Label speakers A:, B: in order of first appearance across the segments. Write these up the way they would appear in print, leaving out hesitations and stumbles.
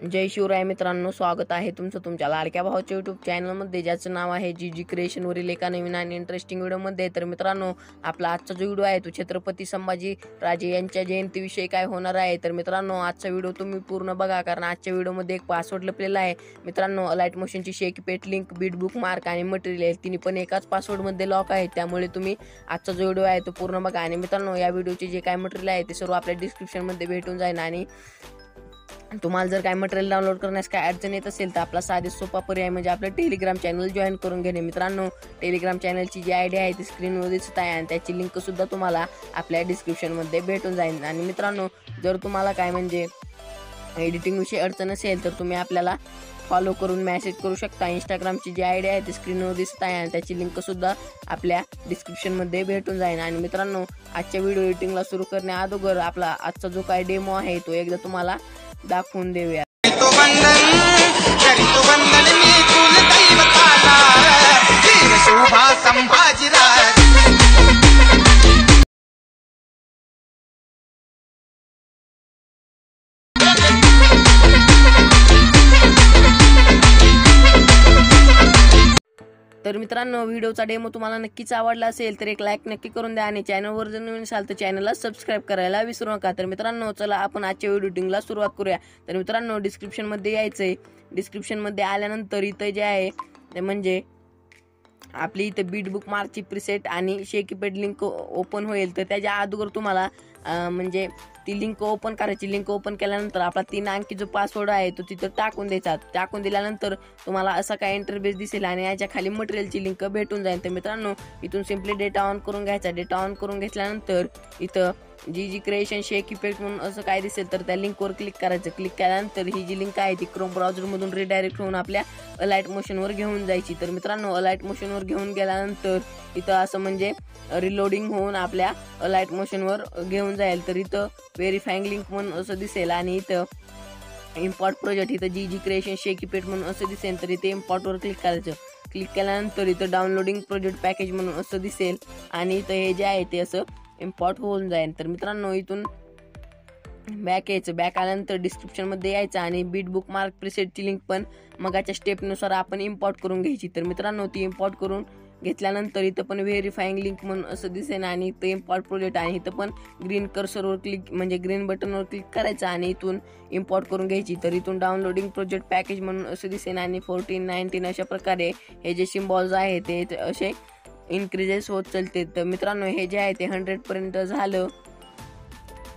A: जय शिवराय मित्रांनो, स्वागत आहे तुमचं तुमच्या लाडक्या भावाच्या यूट्यूब चॅनलमध्ये, ज्याचं नाव आहे 𝐺𝐺 क्रिएशनवरील एका नवीन आणि इंटरेस्टिंग व्हिडिओमध्ये। तर मित्रांनो, आपला आजचा जो व्हिडिओ आहे तो छत्रपती संभाजी राजे यांच्या जयंतीविषयी काय होणार आहे। तर मित्रांनो, आजचा व्हिडिओ तुम्ही पूर्ण बघा, कारण आजच्या व्हिडिओमध्ये एक पासवर्ड लपलेला आहे मित्रांनो। अलाइट मोशनची शेक इफेक्ट लिंक, बीट बुकमार्क आणि मटेरियल तिन्ही पण एकाच पासवर्डमध्ये लॉक आहे। त्यामुळे तुम्ही आजचा जो व्हिडिओ आहे तो पूर्ण बघा। आणि मित्रांनो, या व्हिडिओचे जे काय मटेरियल आहे ते सर्व आपल्या डिस्क्रिप्शनमध्ये भेटून जाईल। आणि तुम्हाला जर काय मटेरियल डाउनलोड करण्यास काय अडचण येत असेल तर आपला साधे सोपा पर्याय म्हणजे आपलं टेलिग्राम चॅनल जॉईन करून घेणे। मित्रांनो, टेलिग्राम चॅनलची जी आयडी आहे ती स्क्रीनवर दिसत आहे आणि त्याची लिंक सुद्धा तुम्हाला आपल्या डिस्क्रिप्शनमध्ये भेटून जाईल। आणि मित्रांनो, जर तुम्हाला काय म्हणजे एडिटिंग विषयी अडचण असेल तर तुम्ही आपल्याला फॉलो करून मेसेज करू शकता। इंस्टाग्रामची जी आयडी आहे ती स्क्रीनवर दिसत आहे आणि त्याची लिंक सुद्धा आपल्या डिस्क्रिप्शनमध्ये भेटून जाईल। आणि मित्रांनो, आजच्या व्हिडिओ एडिटिंगला सुरू करण्या अगोदर आपला आजचा जो काय डेमो आहे तो एकदा तुम्हाला दाखवून देऊया। तर मित्रांनो, व्हिडिओचा डेमो तुम्हाला नक्कीच आवडला असेल तर एक लाईक नक्की करून द्या आणि चॅनलवर जर नवीन असाल तर चॅनलला सबस्क्राईब करायला विसरू नका। तर मित्रांनो, चला आपण आजच्या व्हिडिओ एडिटिंगला सुरुवात करूया। तर मित्रांनो, डिस्क्रिप्शनमध्ये यायचंय। डिस्क्रिप्शनमध्ये आल्यानंतर इथं जे आहे ते म्हणजे आपली इथे बीट बुकमार्कची प्रीसेट आणि शेक इफेक्ट लिंक ओपन होईल। तर त्याच्या अगोदर तुम्हाला म्हणजे ती लिंक ओपन करायची। लिंक ओपन केल्यानंतर आपला 3 अंकी जो पासवर्ड आहे तो तिथं टाकून द्यायचा। टाकून दिल्यानंतर तुम्हाला असा काय इंटरफेस दिसेल आणि याच्या खाली मटेरियलची लिंक भेटून जाईल। तर मित्रांनो, इथून सिम्पली डेटा ऑन करून घ्यायचा। डेटा ऑन करून घेतल्यानंतर इथं 𝐺𝐺 क्रिएशन शेक इफेक्ट म्हणून असं काय दिसेल तर त्या लिंकवर क्लिक करायचं। क्लिक केल्यानंतर ही जी लिंक आहे ती क्रोम ब्राउझरमधून रिडायरेक्ट होऊन आपल्या अलाइट मोशनवर घेऊन जायची। तर मित्रांनो, अलाइट मोशनवर घेऊन गेल्यानंतर इथं असं म्हणजे रिलोडिंग होऊन आपल्या अलाइट मोशनवर घेऊन जाईल। तर इथं व्हेरीफाईंग लिंक म्हणून असं दिसेल आणि इथं इम्पॉर्ट प्रोजेक्ट इथं 𝐺𝐺 क्रिएशन शेक इफेक्ट म्हणून असं दिसेल। तर इथे इम्पॉर्टवर क्लिक करायचं। क्लिक केल्यानंतर इथं डाउनलोडिंग प्रोजेक्ट पॅकेज म्हणून असं दिसेल आणि इथं हे जे आहे ते असं इम्पॉर्ट होऊन जाईल। तर मित्रांनो, इथून बॅक यायचं। बॅक आल्यानंतर डिस्क्रिप्शनमध्ये यायचं आणि बीट बुकमार्क प्रीसेटची लिंक पण मगाच्या स्टेपनुसार आपण इम्पॉर्ट करून घ्यायची। तर मित्रांनो, ती इम्पॉर्ट करून घेतल्यानंतर इथं पण व्हेरीफाईंग लिंक म्हणून असं दिसेल आणि इथं इम्पॉर्ट प्रोजेक्ट आणि इथं पण ग्रीन कर्सरवर क्लिक म्हणजे ग्रीन बटनवर क्लिक करायचं आणि इथून इम्पॉर्ट करून घ्यायची। तर इथून डाउनलोडिंग प्रोजेक्ट पॅकेज म्हणून असं दिसेल आणि 14, 19 अशा प्रकारे हे जे सिम्बॉल्स आहे ते असे इन्क्रीजेस होत चालते। तर मित्रांनो, हे जे आहे ते 100 पर्यंत झालं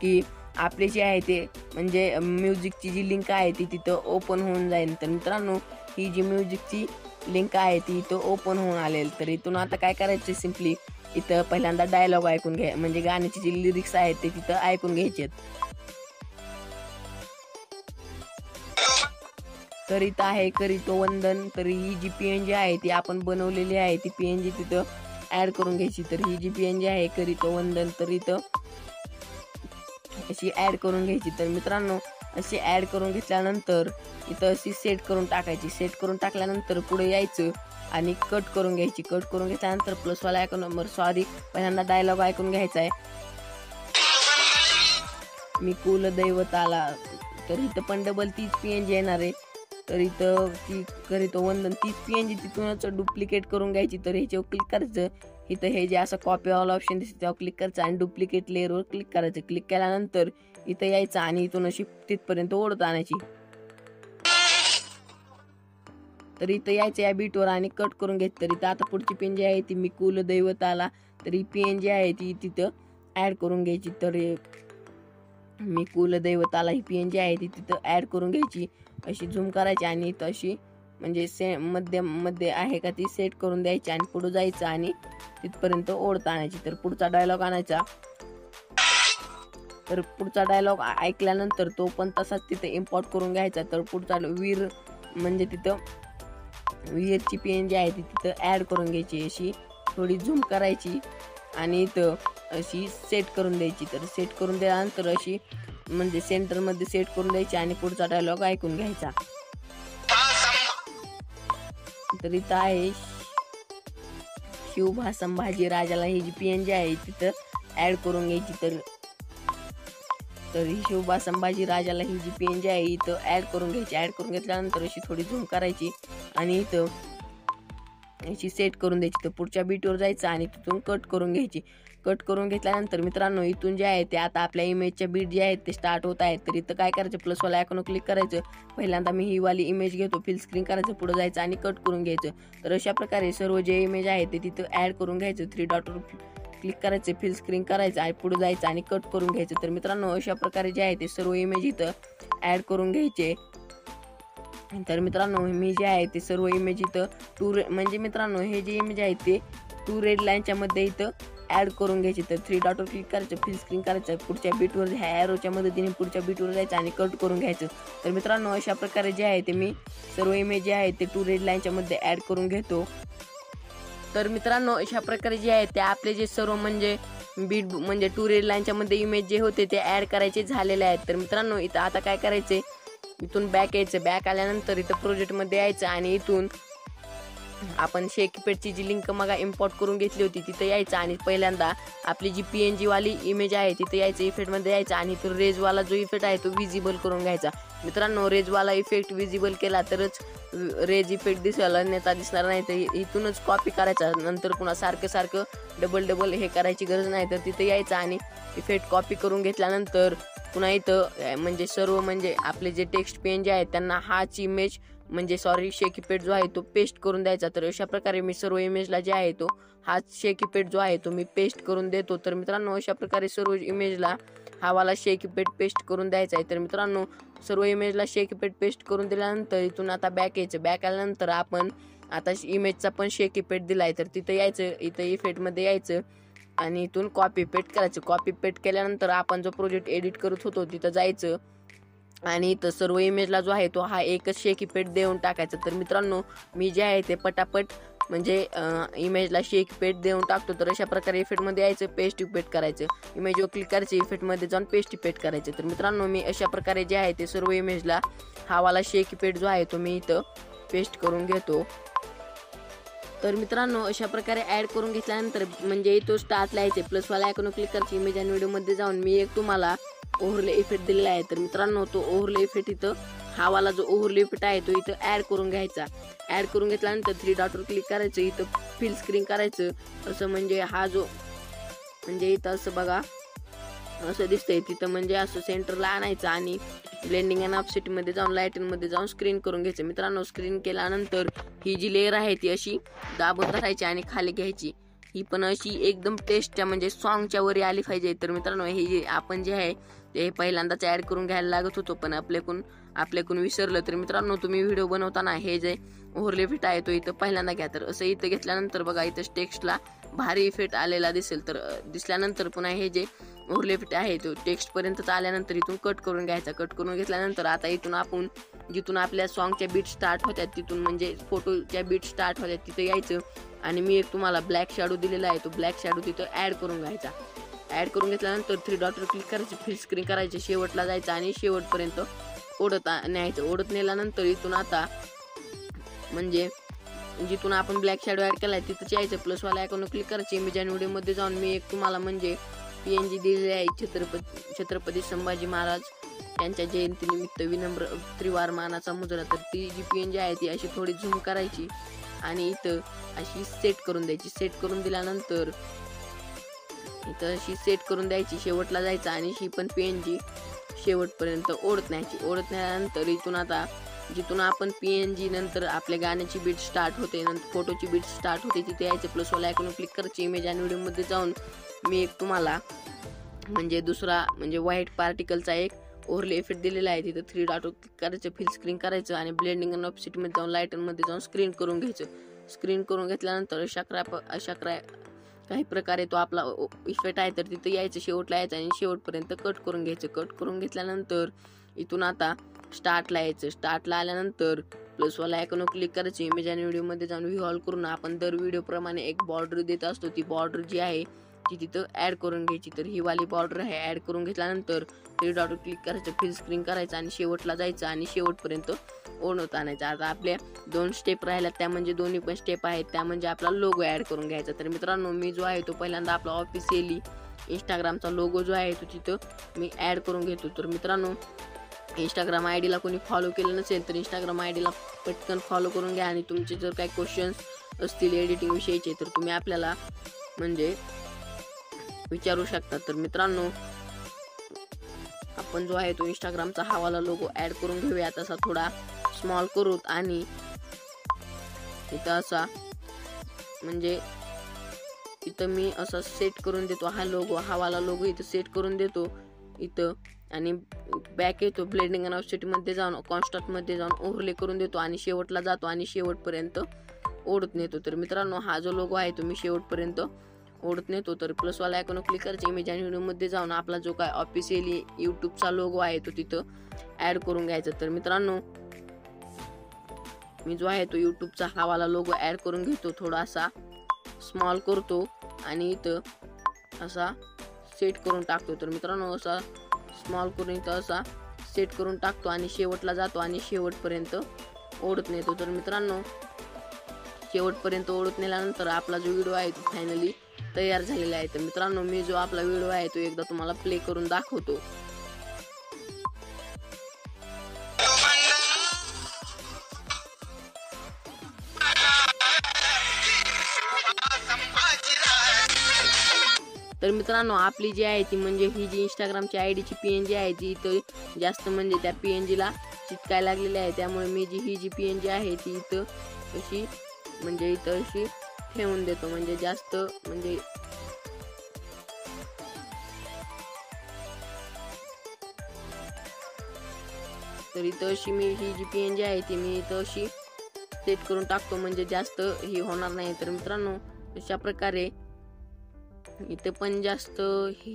A: की आपले जे आहे ते म्हणजे म्युझिकची जी लिंक आहे ती तिथं ओपन होऊन जाईल। तर मित्रांनो, ही जी म्युझिकची लिंक आहे ती इथं ओपन होऊन आलेल। तर इथून आता काय करायचं, सिम्पली इथं पहिल्यांदा डायलॉग ऐकून घ्या, म्हणजे गाण्याची जी लिरिक्स आहेत ते तिथं ऐकून घ्यायचे। तर इथं आहे करीतो वंदन। तर ही जी PNG आहे ती आपण बनवलेली आहे, ती PNG तिथं ऍड करून घ्यायची। तर ही जी PNG आहे करीतो वंदन, तर इथं अशी ऍड करून घ्यायची। तर मित्रांनो, अशी ऍड करून घेतल्यानंतर इथं अशी सेट करून टाकायची। सेट करून टाकल्यानंतर पुढे यायचं आणि कट करून घ्यायची। कट करून घेतल्यानंतर प्लसवाला ऐकून नंबर पहिल्यांदा डायलॉग ऐकून घ्यायचा आहे, मी कुलदैवताला। तर इथं पण डबल तीच PNG येणार आहे। तर इथं ती करीतो वंदन तीच PNG तिथूनच डुप्लिकेट करून घ्यायची। तर ह्याच्यावर क्लिक करायचं। इथं हे जे असं कॉपी ऑल ऑप्शन दिसतं त्यावर क्लिक करायचं आणि डुप्लिकेट लेअरवर क्लिक करायचं। क्लिक केल्यानंतर इथं यायचं आणि इथून अशी तिथपर्यंत ओढत आणायची। तर इथं यायचं या बीटवर आणि कट करून घ्यायचं। तर इथं आता पुढची PNG आहे ती मी कुलदैवताला, तर ही PNG आहे ती तिथं ऍड करून घ्यायची। तर मी कुलदैवताला ही PNG आहे ती तिथं ऍड करून घ्यायची। अशी झूम करायची आणि इथं अशी म्हणजे मध्ये आहे का ती सेट करून द्यायची आणि पुढे जायचं आणि तिथपर्यंत ओढत आणायची। तर पुढचा डायलॉग आणायचा। तर पुढचा डायलॉग ऐकल्यानंतर तो पण तसाच तिथे इम्पॉर्ट करून घ्यायचा। तर पुढचा वीर म्हणजे तिथं वीरची PNG आहे ती तिथं ऍड करून घ्यायची। अशी थोडी झूम करायची आणि इथं अशी सेट करून द्यायची। तर सेट करून दिल्यानंतर अशी म्हणजे सेंटरमध्ये सेट करून द्यायची आणि पुढचा डायलॉग ऐकून घ्यायचा। तर इथं आहे 𝐘𝐫 संभाजी राजाला ही जी PNG आहे तिथं ऍड करून घ्यायची। तर तर ही �奧संभाजी राजाला ही जी PNG आहे इथं ॲड करून घ्यायची। ॲड करून घेतल्यानंतर अशी थोडी झूम करायची आणि इथं याची सेट करून द्यायची। तर पुढच्या बीटवर जायचं आणि तिथून कट करून घ्यायची। कट करून घेतल्यानंतर मित्रांनो इथून जे आहे ते आता आपल्या इमेजच्या बीट जे आहेत ते स्टार्ट होत आहेत। तर इथं काय करायचं, प्लसवाला आयकॉनवर क्लिक करायचं। पहिल्यांदा मी ही वाली इमेज घेतो, फिल स्क्रीन करायचं, पुढे जायचं आणि कट करून घ्यायचं। तर अशा प्रकारे सर्व जे इमेज आहे ते तिथं ॲड करून घ्यायचं। 3 डॉटवर क्लिक करायचं, फिल स्क्रीन करायचं आणि पुढे जायचं आणि कट करून घ्यायचं। तर मित्रांनो अशा प्रकारे जे आहे ते सर्व इमेज इथं ॲड करून घ्यायचे। तर मित्रांनो मी जे आहे ते सर्व इमेज इथं म्हणजे मित्रांनो हे जे इमेज आहे ते 2 रेड लाईनच्या मध्ये इथं ॲड करून घ्यायची। तर 3 डॉटवर क्लिक करायचं, फिल स्क्रीन करायचं, पुढच्या बीटवर ह्या ॲरोच्या मदतीने पुढच्या बीटवर जायचं आणि कट करून घ्यायचं। तर मित्रांनो अशा प्रकारे जे आहे ते मी सर्व इमेज जे आहे ते 2 रेड लाईनच्या मध्ये ॲड करून घेतो। तर मित्रांनो अशा प्रकारे जे आहे ते आपले जे सर्व म्हणजे बीट म्हणजे 2 रेड लाईनच्या मध्ये इमेज जे होते ते ॲड करायचे झालेले आहेत। तर मित्रांनो इथं आता काय करायचे, इथून बॅक यायचं। बॅक आल्यानंतर इथं प्रोजेक्टमध्ये यायचं आणि इथून आपण शेक इफेक्टची जी लिंक मग इम्पोर्ट करून घेतली होती तिथं यायचं आणि पहिल्यांदा आपली जी PNG वाली इमेज आहे तिथं यायचं, इफेक्टमध्ये यायचं आणि तो रेजवाला जो इफेक्ट आहे तो विजिबल करून घ्यायचा। मित्रांनो रेजवाला इफेक्ट विजिबल केला तरच रेज इफेक्ट दिसेल, अन्यथा दिसणार नाही। तर इथूनच कॉपी करायचा, नंतर पुन्हा सारखं डबल हे करायची गरज नाही। तर तिथं यायचं आणि इफेक्ट कॉपी करून घेतल्यानंतर पुन्हा इथं म्हणजे सर्व म्हणजे आपले जे टेक्स्ट PNG आहेत त्यांना हाच इमेज म्हणजे शेक इफेक्ट जो आहे तो पेस्ट करून द्यायचा। तर अशा प्रकारे मी सर्व इमेजला जे आहे तो हाच शेक इफेक्ट जो आहे तो मी पेस्ट करून देतो। तर मित्रांनो अशा प्रकारे सर्व इमेजला हा वाला शेक इफेक्ट पेस्ट करून द्यायचा आहे। तर मित्रांनो सर्व इमेजला शेक इफेक्ट पेस्ट करून दिल्यानंतर इथून आता बॅक यायचं। बॅक आल्यानंतर आपण आता इमेजचा पण शेक इफेक्ट दिलाय तर तिथं यायचं, इथं इफेक्टमध्ये यायचं आणि इथून कॉपी पेस्ट करायचं। कॉपी पेस्ट केल्यानंतर आपण जो प्रोजेक्ट एडिट करत होतो तिथं जायचं आणि इथं सर्व इमेजला जो आहे तो हा एकच शेक इफेक्ट देऊन टाकायचा। तर मित्रांनो मी जे आहे ते पटापट म्हणजे इमेजला शेक इफेक्ट देऊन टाकतो। तर अशा प्रकारे इफेक्टमध्ये यायचं, पेस्ट इफेक्ट करायचं, इमेजवर क्लिक करायचं, इफेक्टमध्ये जाऊन पेस्ट इफेक्ट करायचं। तर मित्रांनो मी अशा प्रकारे जे आहे ते सर्व इमेजला हा वाला शेक इफेक्ट जो आहे तो मी इथं पेस्ट करून घेतो। तर मित्रांनो अशा प्रकारे ॲड करून घेतल्यानंतर म्हणजे इथं स्टार्ट लावायचे, प्लसवाला आयकॉनवर क्लिक करायची, इमेज आणि व्हिडिओमध्ये जाऊन मी एक तुम्हाला ओव्हरले इफेक्ट दिलेला आहे। तर मित्रांनो तो ओव्हरले इफेक्ट इथं हा वाला जो ओव्हरले इफेक्ट आहे तो इथं ॲड करून घ्यायचा। ॲड करून घेतल्यानंतर 3 डॉटवर क्लिक करायचं, इथं फिल स्क्रीन करायचं। असं म्हणजे हा जो म्हणजे इथं असं बघा असं दिसतंय, तिथं म्हणजे असं सेंटरला आणायचं आणि ब्लेंडिंग अँड ऑफसेटमध्ये जाऊन लाईटिंगमध्ये जाऊन स्क्रीन करून घ्यायचं। मित्रांनो स्क्रीन केल्यानंतर ही जी लेअर आहे ती अशी दाबून धरायची आणि खाली घ्यायची। ही पण अशी एकदम टेस्टच्या म्हणजे सॉन्गच्या वरी आली पाहिजे। तर मित्रांनो हे जे आपण जे आहे ते पहिल्यांदाच ॲड करून घ्यायला लागत होतो पण आपल्याकडून विसरलं। तर मित्रांनो तुम्ही व्हिडिओ बनवताना हे जे ओव्हरले इफेक्ट आहे तो इथं पहिल्यांदा घ्या। तर असं इथं घेतल्यानंतर बघा इथं टेक्स्टला भारी इफेक्ट आलेला दिसेल। तर दिसल्यानंतर पुन्हा हे जे ओव्हरले इफेक्ट आहे तो टेक्स्टपर्यंत आल्यानंतर इथून कट करून घ्यायचा। कट करून घेतल्यानंतर आता इथून आपण जिथून आपल्या सॉन्गच्या बीट स्टार्ट होत्यात तिथून म्हणजे फोटोच्या बीट स्टार्ट होत्यात तिथं यायचं आणि मी एक तुम्हाला ब्लॅक शॅडो दिलेला आहे तो ब्लॅक शॅडो तिथं ॲड करून घ्यायचा। ॲड करून घेतल्यानंतर 3 डॉटवर क्लिक करायचं, फिल स्क्रीन करायचं, शेवटला जायचं आणि शेवटपर्यंत ओढत न्यायचं। ओढत नेल्यानंतर इथून आता म्हणजे जिथून आपण ब्लॅक शॅडो ॲड केला आहे तिथंच यायचं, प्लसवाला आयकॉनवर क्लिक करायचं, इमेज आणि व्हिडिओमध्ये जाऊन मी एक तुम्हाला म्हणजे PNG दिलेली आहे छत्रपती संभाजी महाराज यांच्या जयंतीनिमित्त विनम्र त्रिवार मानाचा मुजरा। तर ती जी PNG आहे ती अशी थोडी झूम करायची आणि इथं अशी सेट करून द्यायची। सेट करून दिल्यानंतर इथं अशी सेट करून द्यायची, शेवटला जायचं आणि ही पण PNG शेवटपर्यंत ओढत न्यायची। ओढत नेल्यानंतर इथून आता जिथून आपण PNG नंतर आपल्या गाण्याची बीट स्टार्ट होते, नंतर फोटोची बीट स्टार्ट होते तिथे यायचं, प्लसवाला आयकॉनवर क्लिक करायची, इमेज आणि व्हिडिओमध्ये जाऊन मी एक तुम्हाला म्हणजे दुसरा म्हणजे व्हाईट पार्टिकलचा एक ओव्हरले इफेक्ट दिलेला आहे तिथं 3 डॉटवर क्लिक करायचं, फिल स्क्रीन करायचं आणि ब्लेंडिंग अँड ऑफसेटमध्ये जाऊन लाईटमध्ये जाऊन स्क्रीन करून घ्यायचं। स्क्रीन करून घेतल्यानंतर अशा काही प्रकारे तो आपला इफेक्ट आहे तर तिथं यायचं, शेवटला यायचं आणि शेवटपर्यंत कट करून घ्यायचं। कट करून घेतल्यानंतर इथून आता स्टार्टला यायचं। स्टार्टला आल्यानंतर प्लसवाला आयकॉनवर क्लिक करायचं, इमेज आणि व्हिडिओमध्ये जाऊन व्ह्यू ऑल करून आपण दर व्हिडिओप्रमाणे एक बॉर्डर देत असतो, ती बॉर्डर जी आहे ती तिथं ॲड करून घ्यायची। तर ही वाली बॉर्डर आहे, ॲड करून घेतल्यानंतर 3 डॉटवर क्लिक करायचं, फिल स्क्रीन करायचं आणि शेवटला जायचं आणि शेवटपर्यंत ओढत आणायचं। आता आपल्या 2 स्टेप राहिल्या त्या म्हणजे दोन्ही पण स्टेप आहेत त्या म्हणजे आपला लोगो ॲड करून घ्यायचा। तर मित्रांनो मी जो आहे तो पहिल्यांदा आपला ऑफिशियली इंस्टाग्रामचा लोगो जो आहे तो तिथं मी ॲड करून घेतो। तर मित्रांनो इंस्टाग्राम आय डीला कोणी फॉलो केलं नसेल तर इंस्टाग्राम आय डीला पटकन फॉलो करून घ्या आणि तुमचे जर काही क्वेश्चन्स असतील एडिटिंग विषयीचे तर तुम्ही आपल्याला म्हणजे विचारू शकता। तर मित्रांनो आपण जो आहे तो इंस्टाग्रामचा हा वाला लोगो ॲड करून घेऊया। तसा थोडा स्मॉल करू आणि इथं असा म्हणजे इथं मी असा सेट करून देतो हा लोगो, हा वाला लोगो इथं सेट करून देतो इथं आणि बॅक येतो ब्लेंडिंग आणि ऑफसेट मध्ये जाऊन कॉन्स्टंट मध्ये जाऊन ओव्हरले करून देतो आणि शेवटला जातो आणि शेवटपर्यंत ओढत नेतो। तर मित्रांनो हा जो लोगो आहे तो मी शेवटपर्यंत ओढत नेतो। तर प्लस वाला आयकॉन क्लिक करायचं, इमेज आणि व्हिडिओ मध्ये जाऊन आपला जो काय ऑफिशियली यूट्यूबचा लोगो आहे तो तिथं ॲड करून घ्यायचा। तर मित्रांनो मी जो आहे तो यूट्यूबचा हा वाला लोगो ॲड करून घेतो, थोडासा स्मॉल करतो आणि इथं असा सेट करून टाकतो। तर मित्रांनो असा स्मॉल करून इथं असा सेट करून टाकतो आणि शेवटला जातो आणि शेवटपर्यंत ओढत नेतो। तर मित्रांनो शेवटपर्यंत ओढत नेल्यानंतर आपला जो व्हिडिओ आहे तो फायनली तयार झालेला आहे। तर मित्रांनो मी जो आपला व्हिडिओ आहे तो एकदा तुम्हाला प्ले करून दाखवतो। तर मित्रांनो आपली जी आहे ती म्हणजे ही जी इंस्टाग्रामची आयडीची PNG आहे ती इथं जास्त म्हणजे त्या PNGला चिटकायला लागलेली आहे, त्यामुळे मी ही जी PNG आहे ती इथं अशी म्हणजे इथं अशी ठेवून देतो म्हणजे जास्त म्हणजे तर इथं अशी मी ही जी PNG आहे ती मी इथं अशी सेट करून टाकतो म्हणजे जास्त ही होणार नाही। तर मित्रांनो अशा प्रकारे इथं पण जास्त ही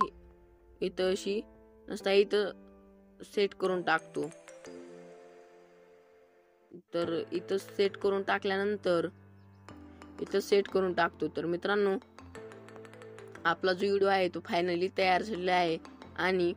A: इथं अशी नसता इथं सेट करून टाकतो। तर इथं सेट करून टाकल्यानंतर इथं सेट करून टाकतो। तर मित्रांनो आपला जो व्हिडिओ आहे तो फायनली तयार झालेला आहे आणि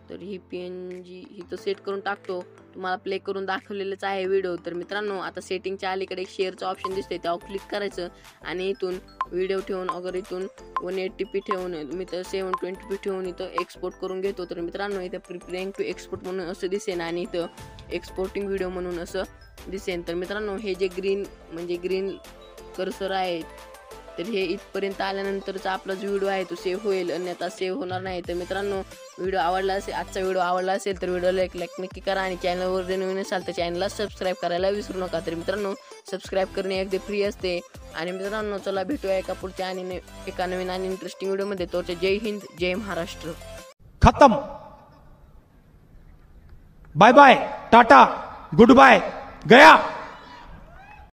A: तर ही PNG इथं सेट करून टाकतो, तुम्हाला प्ले करून दाखवलेलंच आहे व्हिडिओ। तर मित्रांनो आता सेटिंगच्या अलीकडे एक शेअरचं ऑप्शन दिसते त्यावर क्लिक करायचं आणि इथून व्हिडिओ ठेवून अगर इथून 180p ठेवून मी तर 720p ठेवून इथं एक्सपोर्ट करून घेतो। तर मित्रांनो इथं प्रिपेअरिंग टू एक्सपोर्ट म्हणून असं दिसेन आणि इथं एक्सपोर्टिंग व्हिडिओ म्हणून असं दिसेन। तर मित्रांनो हे जे ग्रीन कर्सर आहे तर हे इथपर्यंत आल्यानंतरचा आपला जो व्हिडिओ आहे तो सेव्ह होईल, अन्यथा सेव्ह होणार नाही। तर मित्रांनो व्हिडिओ आवडला असेल, आजचा व्हिडिओ आवडला असेल तर व्हिडिओला एक लाईक नक्की करा आणि चॅनलवर जर नवीन असाल तर चॅनलला सबस्क्राईब करायला विसरू नका। तर मित्रांनो सबस्क्राईब करणे अगदी फ्री असते आणि मित्रांनो चला भेटूया एका पुढच्या आणि एका नवीन आणि इंटरेस्टिंग व्हिडिओमध्ये। तोचे जय हिंद जय महाराष्ट्र।
B: खत्म, bye bye, tata, goodbye, गया।